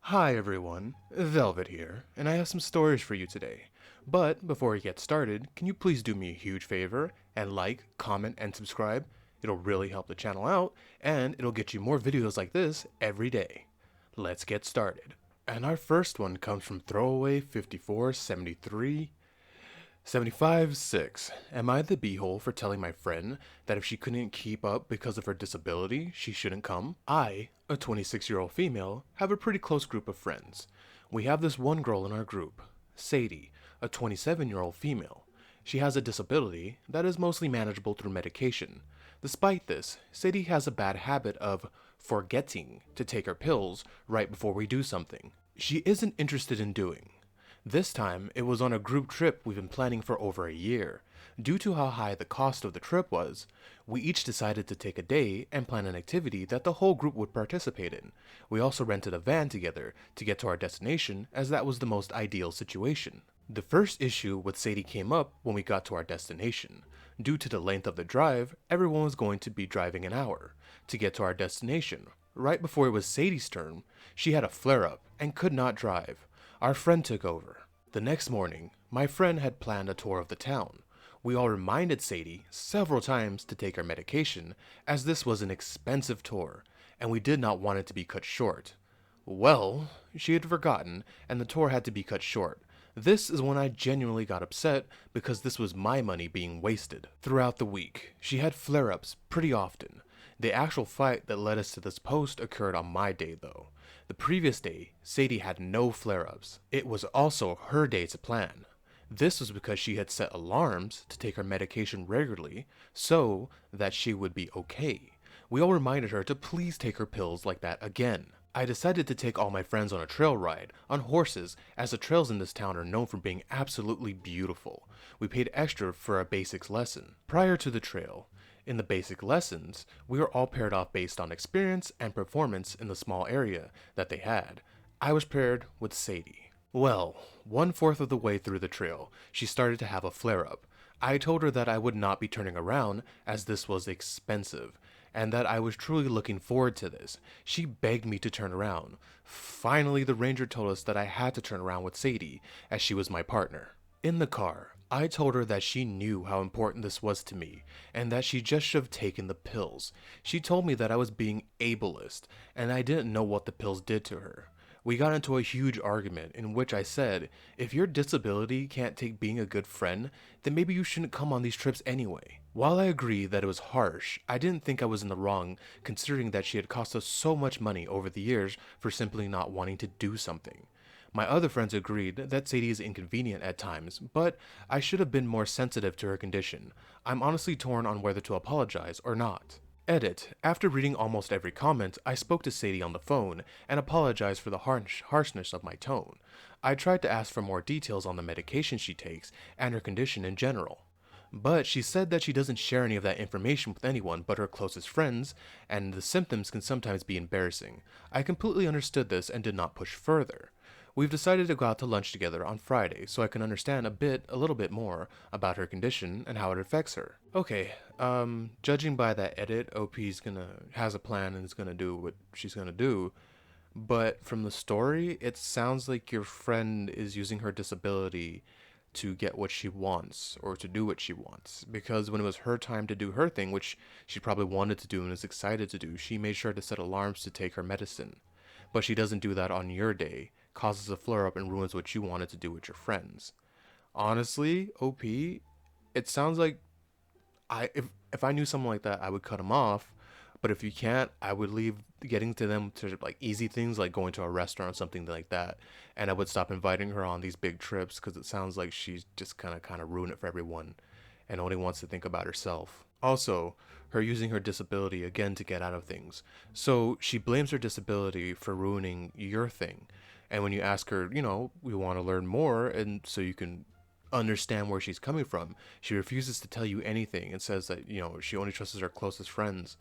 Hi everyone, Velvet here, and I have some stories for you today. But before we get started, can you please do me a huge favor and like, comment, and subscribe? It'll really help the channel out, and it'll get you more videos like this every day. Let's get started. And our first one comes from Throwaway 5473 75-6. Am I the beehole for telling my friend that if she couldn't keep up because of her disability, she shouldn't come? I, a 26-year-old female, have a pretty close group of friends. We have this one girl in our group, Sadie, a 27-year-old female. She has a disability that is mostly manageable through medication. Despite this, Sadie has a bad habit of forgetting to take her pills right before we do something she isn't interested in doing. This time, it was on a group trip we've been planning for over a year. Due to how high the cost of the trip was, we each decided to take a day and plan an activity that the whole group would participate in. We also rented a van together to get to our destination, as that was the most ideal situation. The first issue with Sadie came up when we got to our destination. Due to the length of the drive, everyone was going to be driving an hour to get to our destination. Right before it was Sadie's turn, she had a flare-up and could not drive. Our friend took over. The next morning, my friend had planned a tour of the town. We all reminded Sadie several times to take her medication, as this was an expensive tour, and we did not want it to be cut short. Well, she had forgotten, and the tour had to be cut short. This is when I genuinely got upset because this was my money being wasted. Throughout the week, she had flare-ups pretty often. The actual fight that led us to this post occurred on my day though. The previous day, Sadie had no flare-ups. It was also her day to plan. This was because she had set alarms to take her medication regularly so that she would be okay. We all reminded her to please take her pills like that again. I decided to take all my friends on a trail ride, on horses, as the trails in this town are known for being absolutely beautiful. We paid extra for a basics lesson. Prior to the trail, in the basic lessons, we were all paired off based on experience and performance in the small area that they had. I was paired with Sadie. Well, 1/4 of the way through the trail, she started to have a flare-up. I told her that I would not be turning around as this was expensive, and that I was truly looking forward to this. She begged me to turn around. Finally, the ranger told us that I had to turn around with Sadie, as she was my partner. In the car, I told her that she knew how important this was to me, and that she just should have taken the pills. She told me that I was being ableist, and I didn't know what the pills did to her. We got into a huge argument in which I said, if your disability can't take being a good friend, then maybe you shouldn't come on these trips anyway. While I agree that it was harsh, I didn't think I was in the wrong considering that she had cost us so much money over the years for simply not wanting to do something. My other friends agreed that Sadie is inconvenient at times, but I should have been more sensitive to her condition. I'm honestly torn on whether to apologize or not. Edit. After reading almost every comment, I spoke to Sadie on the phone and apologized for the harshness of my tone. I tried to ask for more details on the medication she takes and her condition in general. But she said that she doesn't share any of that information with anyone but her closest friends, and the symptoms can sometimes be embarrassing. I completely understood this and did not push further. We've decided to go out to lunch together on Friday so I can understand a little bit more about her condition and how it affects her. Okay, judging by that edit, has a plan and is gonna do what she's gonna do. But from the story, it sounds like your friend is using her disability to get what she wants or to do what she wants. Because when it was her time to do her thing, which she probably wanted to do and is excited to do, she made sure to set alarms to take her medicine. But she doesn't do that on your day, causes a flare up and ruins what you wanted to do with your friends. Honestly, OP, it sounds like if I knew someone like that, I would cut them off. But if you can't, I would leave getting to them to like easy things like going to a restaurant or something like that, and I would stop inviting her on these big trips because it sounds like she's just kind of ruin it for everyone, and only wants to think about herself. Also, her using her disability again to get out of things. So she blames her disability for ruining your thing. And when you ask her, we want to learn more, and so you can understand where she's coming from, she refuses to tell you anything and says that, she only trusts her closest friends.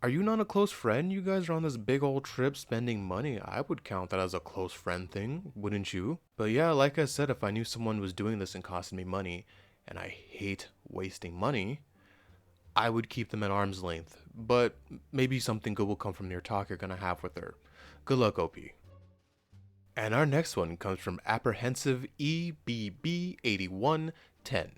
Are you not a close friend? You guys are on this big old trip spending money. I would count that as a close friend thing, wouldn't you? But yeah, like I said, if I knew someone was doing this and costing me money, and I hate wasting money, I would keep them at arm's length. But maybe something good will come from your talk you're gonna have with her. Good luck, OP. And our next one comes from Apprehensive EBB8110.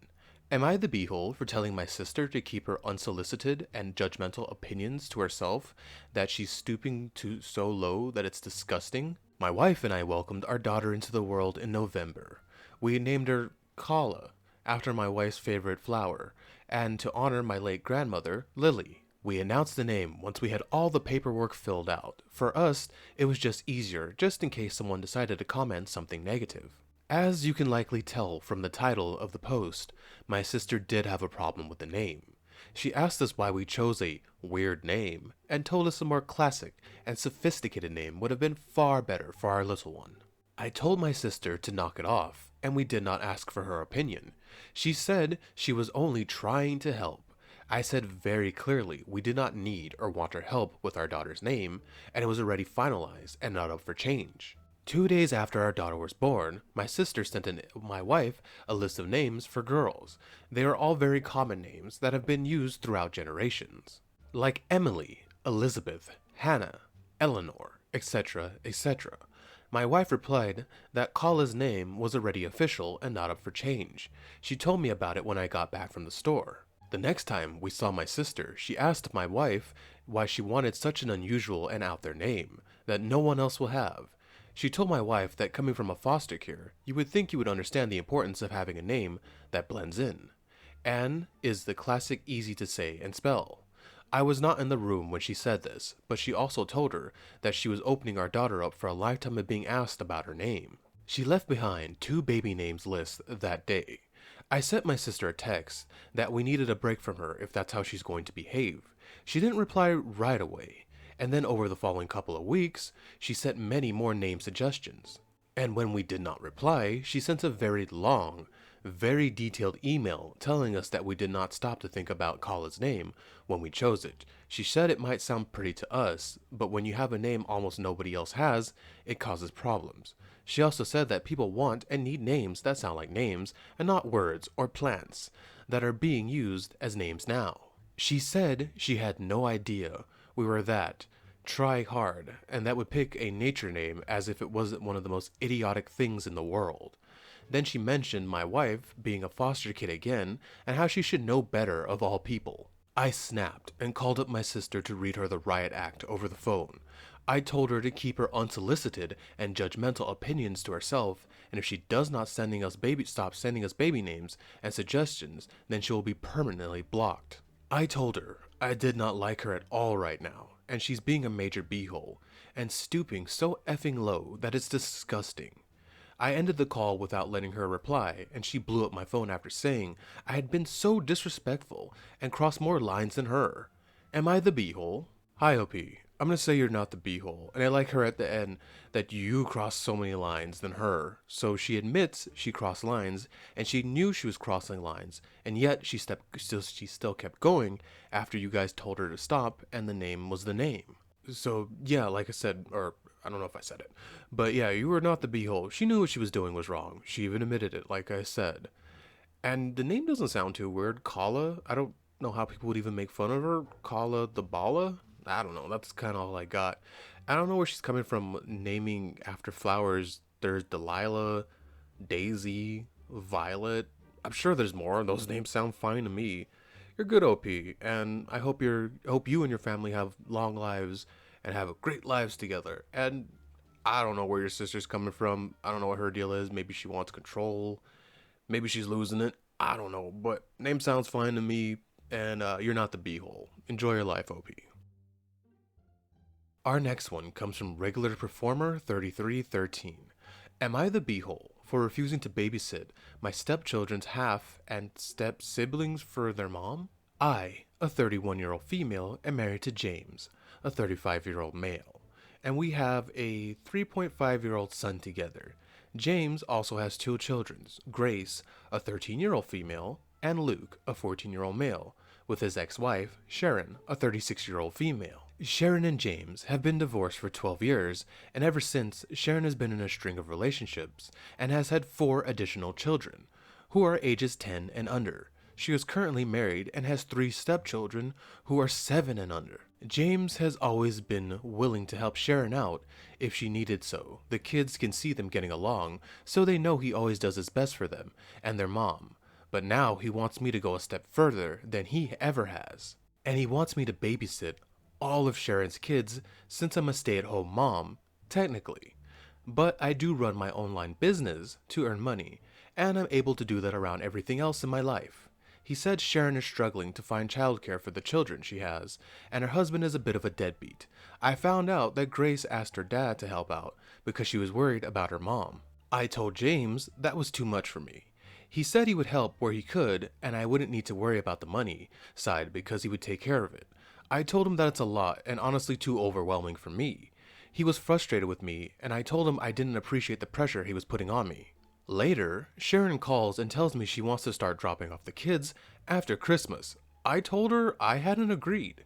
Am I the beehole for telling my sister to keep her unsolicited and judgmental opinions to herself, that she's stooping to so low that it's disgusting? My wife and I welcomed our daughter into the world in November. We named her Kala, after my wife's favorite flower, and to honor my late grandmother, Lily. We announced the name once we had all the paperwork filled out. For us, it was just easier, just in case someone decided to comment something negative. As you can likely tell from the title of the post, my sister did have a problem with the name. She asked us why we chose a weird name, and told us a more classic and sophisticated name would have been far better for our little one. I told my sister to knock it off, and we did not ask for her opinion. She said she was only trying to help. I said very clearly we did not need or want her help with our daughter's name, and it was already finalized and not up for change. 2 days after our daughter was born, my sister sent my wife a list of names for girls. They are all very common names that have been used throughout generations, like Emily, Elizabeth, Hannah, Eleanor, etc., etc. My wife replied that Kala's name was already official and not up for change. She told me about it when I got back from the store. The next time we saw my sister, she asked my wife why she wanted such an unusual and out there name that no one else will have. She told my wife that coming from a foster care, you would think you would understand the importance of having a name that blends in. Anne is the classic easy to say and spell. I was not in the room when she said this, but she also told her that she was opening our daughter up for a lifetime of being asked about her name. She left behind 2 baby names lists that day. I sent my sister a text that we needed a break from her if that's how she's going to behave. She didn't reply right away, and then over the following couple of weeks, she sent many more name suggestions. And when we did not reply, she sent a very long, very detailed email telling us that we did not stop to think about Kala's name when we chose it. She said it might sound pretty to us, but when you have a name almost nobody else has, it causes problems. She also said that people want and need names that sound like names and not words or plants that are being used as names now. She said she had no idea we were that try hard and that would pick a nature name as if it wasn't one of the most idiotic things in the world. Then she mentioned my wife being a foster kid again and how she should know better of all people. I snapped and called up my sister to read her the riot act over the phone. I told her to keep her unsolicited and judgmental opinions to herself, and if she does not stop sending us baby names and suggestions, then she will be permanently blocked. I told her I did not like her at all right now, and she's being a major beehole, and stooping so effing low that it's disgusting. I ended the call without letting her reply, and she blew up my phone after saying I had been so disrespectful and crossed more lines than her. Am I the beehole? Hi, OP. I'm gonna say you're not the beehole, and I like her at the end that you crossed so many lines than her. So she admits she crossed lines, and she knew she was crossing lines, and yet she still kept going after you guys told her to stop, and the name was the name. So yeah, like I said, or I don't know if I said it, but yeah, you were not the beehole. She knew what she was doing was wrong. She even admitted it, like I said. And the name doesn't sound too weird. Kala? I don't know how people would even make fun of her. Kala the Bala? I don't know. That's kind of all I got. I don't know where she's coming from naming after flowers. There's Delilah, Daisy, Violet. I'm sure there's more. Those names sound fine to me. You're good, OP, and I hope you and your family have long lives and have great lives together. And I don't know where your sister's coming from. I don't know what her deal is. Maybe she wants control. Maybe she's losing it. I don't know. But name sounds fine to me. And you're not the beehole. Enjoy your life, OP. Our next one comes from regular performer 3313. Am I the beehole for refusing to babysit my stepchildren's half and step siblings for their mom? I, a 31-year-old female, am married to James, a 35-year-old male, and we have a 3.5-year-old son together. James also has 2 children, Grace, a 13-year-old female, and Luke, a 14-year-old male, with his ex-wife, Sharon, a 36-year-old female. Sharon and James have been divorced for 12 years, and ever since, Sharon has been in a string of relationships and has had 4 additional children, who are ages 10 and under. She is currently married and has 3 stepchildren who are 7 and under. James has always been willing to help Sharon out if she needed so. The kids can see them getting along, so they know he always does his best for them and their mom. But now he wants me to go a step further than he ever has. And he wants me to babysit all of Sharon's kids since I'm a stay-at-home mom, technically. But I do run my online business to earn money, and I'm able to do that around everything else in my life. He said Sharon is struggling to find childcare for the children she has, and her husband is a bit of a deadbeat. I found out that Grace asked her dad to help out because she was worried about her mom. I told James that was too much for me. He said he would help where he could, and I wouldn't need to worry about the money side because he would take care of it. I told him that it's a lot and honestly too overwhelming for me. He was frustrated with me, and I told him I didn't appreciate the pressure he was putting on me. Later, Sharon calls and tells me she wants to start dropping off the kids after Christmas. I told her I hadn't agreed.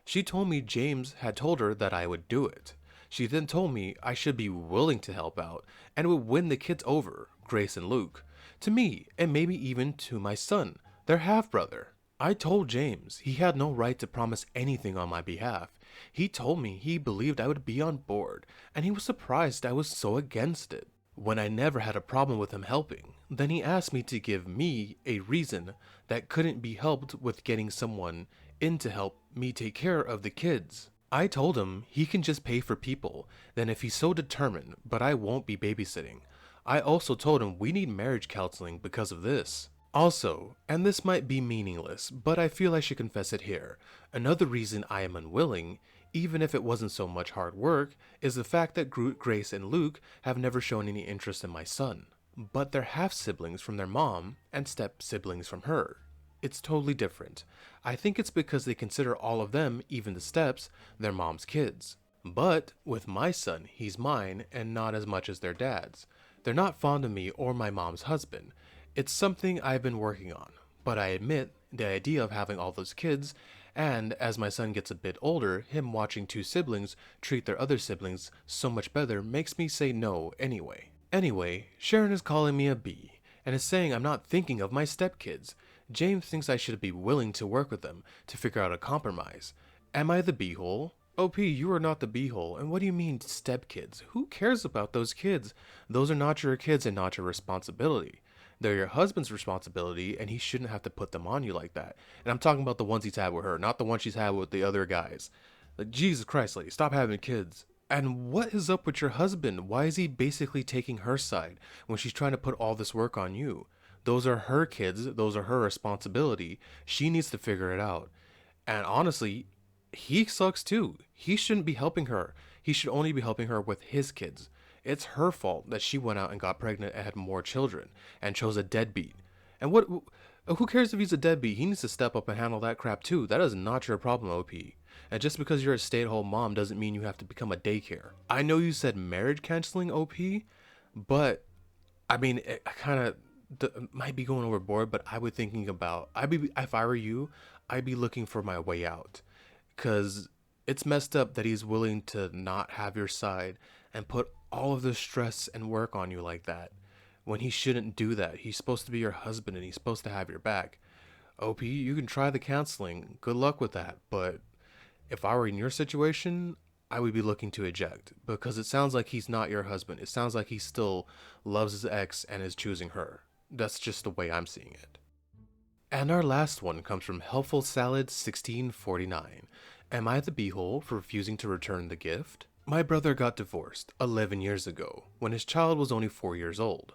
She told me James had told her that I would do it. She then told me I should be willing to help out and would win the kids over, Grace and Luke, to me and maybe even to my son, their half-brother. I told James he had no right to promise anything on my behalf. He told me he believed I would be on board, and he was surprised I was so against it. When I never had a problem with him helping, then he asked me to give me a reason that couldn't be helped with getting someone in to help me take care of the kids. I told him he can just pay for people, then if he's so determined, but I won't be babysitting. I also told him we need marriage counseling because of this. Also, and this might be meaningless, but I feel I should confess it here, another reason I am unwilling, even if it wasn't so much hard work, is the fact that Grace and Luke have never shown any interest in my son. But they're half-siblings from their mom and step-siblings from her. It's totally different. I think it's because they consider all of them, even the steps, their mom's kids. But with my son, he's mine and not as much as their dad's. They're not fond of me or my mom's husband. It's something I've been working on, but I admit the idea of having all those kids, and as my son gets a bit older, him watching two siblings treat their other siblings so much better makes me say no anyway. Anyway, Sharon is calling me a bee, and is saying I'm not thinking of my stepkids. James thinks I should be willing to work with them to figure out a compromise. Am I the beehole? OP, you are not the beehole, and what do you mean stepkids? Who cares about those kids? Those are not your kids and not your responsibility. They're your husband's responsibility, and he shouldn't have to put them on you like that. And I'm talking about the ones he's had with her, not the ones she's had with the other guys. Like, Jesus Christ, lady, stop having kids. And what is up with your husband? Why is he basically taking her side when she's trying to put all this work on you? Those are her kids. Those are her responsibility. She needs to figure it out. And honestly, he sucks too. He shouldn't be helping her. He should only be helping her with his kids. It's her fault that she went out and got pregnant and had more children and chose a deadbeat. And who cares if he's a deadbeat? He needs to step up and handle that crap too. That is not your problem, OP. And just because you're a stay-at-home mom doesn't mean you have to become a daycare. I know you said marriage counseling, OP, but I mean, it kind of might be going overboard, but I would thinking about, if I were you, I'd be looking for my way out. Because it's messed up that he's willing to not have your side and put all of the stress and work on you like that when he shouldn't do that. He's supposed to be your husband and he's supposed to have your back. OP, you can try the counseling. Good luck with that. But if I were in your situation, I would be looking to eject because it sounds like he's not your husband. It sounds like he still loves his ex and is choosing her. That's just the way I'm seeing it. And our last one comes from Helpful Salad 1649. Am I the beehole for refusing to return the gift? My brother got divorced 11 years ago when his child was only 4 years old.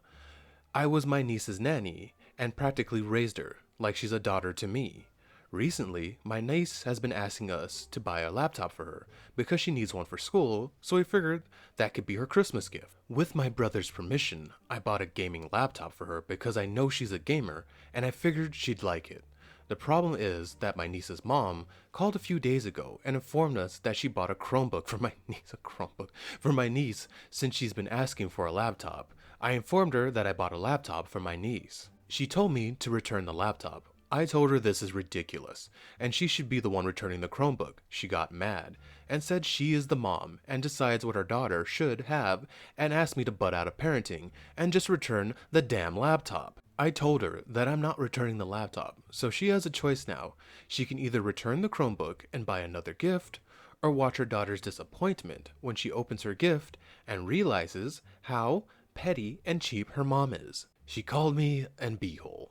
I was my niece's nanny and practically raised her like she's a daughter to me. Recently, my niece has been asking us to buy a laptop for her because she needs one for school, so we figured that could be her Christmas gift. With my brother's permission, I bought a gaming laptop for her because I know she's a gamer and I figured she'd like it. The problem is that my niece's mom called a few days ago and informed us that she bought a Chromebook for my niece since she's been asking for a laptop. I informed her that I bought a laptop for my niece. She told me to return the laptop. I told her this is ridiculous and she should be the one returning the Chromebook. She got mad and said she is the mom and decides what her daughter should have and asked me to butt out of parenting and just return the damn laptop. I told her that I'm not returning the laptop, so she has a choice now. She can either return the Chromebook and buy another gift, or watch her daughter's disappointment when she opens her gift and realizes how petty and cheap her mom is. She called me an beehole.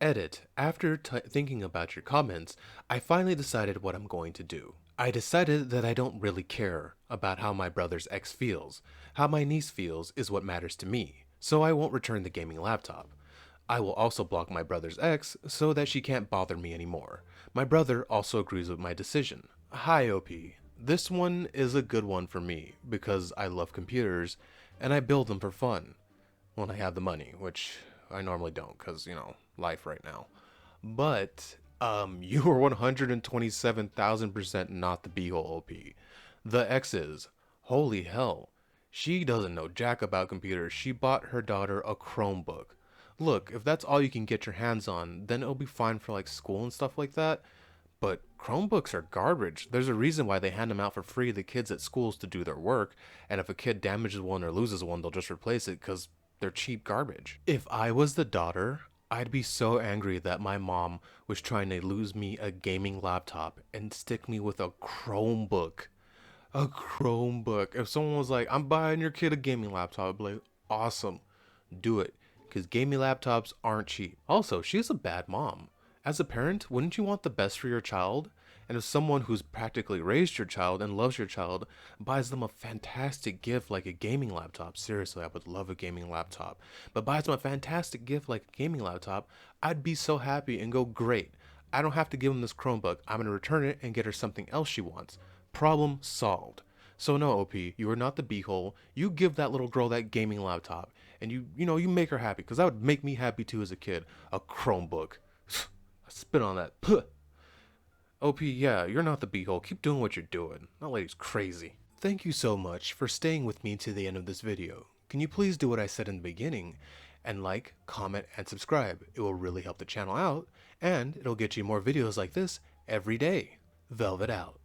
Edit. After thinking about your comments, I finally decided what I'm going to do. I decided that I don't really care about how my brother's ex feels. How my niece feels is what matters to me, so I won't return the gaming laptop. I will also block my brother's ex so that she can't bother me anymore. My brother also agrees with my decision. Hi OP. This one is a good one for me because I love computers and I build them for fun when I have the money, which I normally don't because, life right now. But you are 127,000% not the beehole OP. The X is, holy hell, she doesn't know jack about computers. She bought her daughter a Chromebook. Look, if that's all you can get your hands on, then it'll be fine for like school and stuff like that. But Chromebooks are garbage. There's a reason why they hand them out for free to the kids at schools to do their work, and if a kid damages one or loses one, they'll just replace it because they're cheap garbage. If I was the daughter, I'd be so angry that my mom was trying to lose me a gaming laptop and stick me with a Chromebook. A Chromebook. If someone was like, I'm buying your kid a gaming laptop, I'd be like, awesome, do it. Because gaming laptops aren't cheap. Also, she's a bad mom. As a parent, wouldn't you want the best for your child? And if someone who's practically raised your child and loves your child buys them a fantastic gift like a gaming laptop, seriously, I would love a gaming laptop, but buys them a fantastic gift like a gaming laptop, I'd be so happy and go, great. I don't have to give them this Chromebook. I'm going to return it and get her something else she wants. Problem solved. So no, OP, you are not the beehole. You give that little girl that gaming laptop, and you make her happy, because that would make me happy too as a kid. A Chromebook. I spit on that. Puh. OP, yeah, you're not the beehole. Keep doing what you're doing. That lady's crazy. Thank you so much for staying with me to the end of this video. Can you please do what I said in the beginning and like, comment, and subscribe? It will really help the channel out, and it'll get you more videos like this every day. Velvet out.